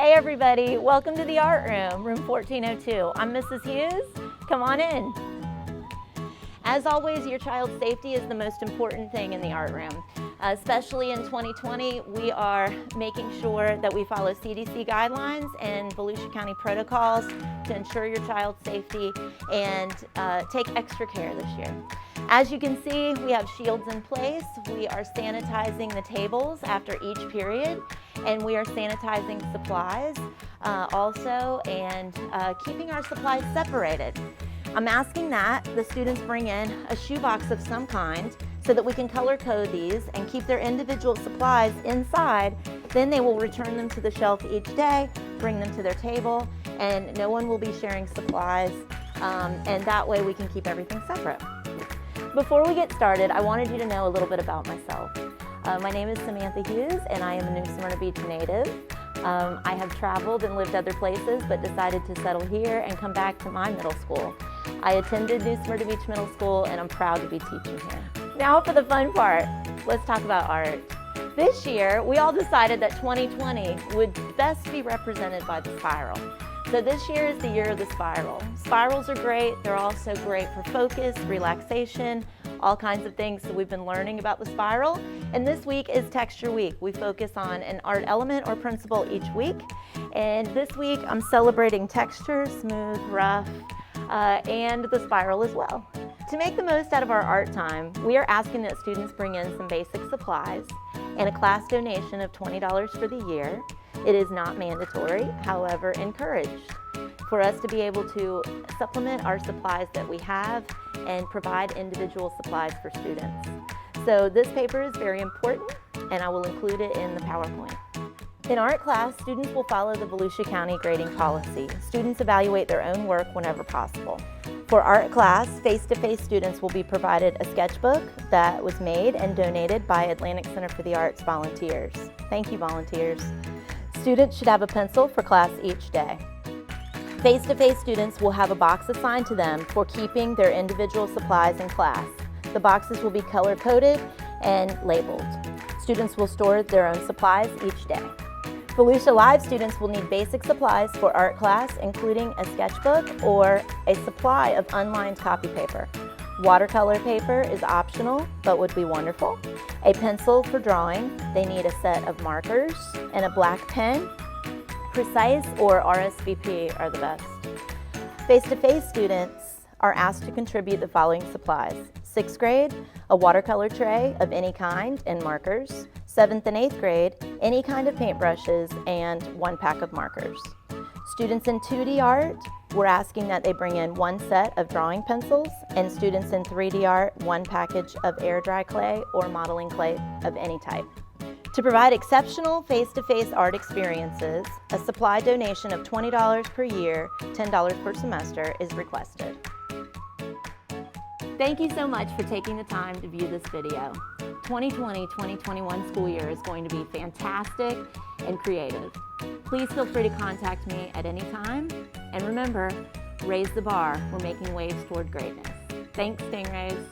Hey everybody, welcome to the art room, room 1402. I'm Mrs. Hughes, come on in. As always, your child's safety is the most important thing in the art room. Especially in 2020, we are making sure that we follow CDC guidelines and Volusia County protocols to ensure your child's safety and take extra care this year. As you can see, we have shields in place. We are sanitizing the tables after each period, and we are sanitizing supplies also, and keeping our supplies separated. I'm asking that the students bring in a shoebox of some kind so that we can color code these and keep their individual supplies inside. Then they will return them to the shelf each day, bring them to their table, and no one will be sharing supplies, and that way we can keep everything separate. Before we get started, I wanted you to know a little bit about myself. My name is Samantha Hughes, and I am a New Smyrna Beach native. I have traveled and lived other places, but decided to settle here and come back to my middle school. I attended New Smyrna Beach Middle School, and I'm proud to be teaching here. Now for the fun part, let's talk about art. This year, we all decided that 2020 would best be represented by the spiral. So this year is the year of the spiral. Spirals are great. They're also great for focus, relaxation, all kinds of things. So we've been learning about the spiral. And this week is Texture Week. We focus on an art element or principle each week. And this week I'm celebrating texture, smooth, rough, and the spiral as well. To make the most out of our art time, we are asking that students bring in some basic supplies and a class donation of $20 for the year. It is not mandatory, however encouraged, for us to be able to supplement our supplies that we have and provide individual supplies for students. So this paper is very important, and I will include it in the PowerPoint. In art class, students will follow the Volusia County grading policy. Students evaluate their own work whenever possible. For art class, face-to-face students will be provided a sketchbook that was made and donated by Atlantic Center for the Arts volunteers. Thank you, volunteers. Students should have a pencil for class each day. Face-to-face students will have a box assigned to them for keeping their individual supplies in class. The boxes will be color-coded and labeled. Students will store their own supplies each day. Volusia Live students will need basic supplies for art class, including a sketchbook or a supply of unlined copy paper. Watercolor paper is optional, but would be wonderful. A pencil for drawing. They need a set of markers and a black pen. Precise or RSVP are the best. Face-to-face students are asked to contribute the following supplies. 6th grade, a watercolor tray of any kind and markers. 7th and 8th grade, any kind of paintbrushes and 1 pack of markers. Students in 2D art, we're asking that they bring in 1 set of drawing pencils, and students in 3D art, 1 package of air dry clay or modeling clay of any type. To provide exceptional face-to-face art experiences, a supply donation of $20 per year, $10 per semester is requested. Thank you so much for taking the time to view this video. 2020-2021 school year is going to be fantastic and creative. Please feel free to contact me at any time. And remember, raise the bar. We're making waves toward greatness. Thanks, Stingrays.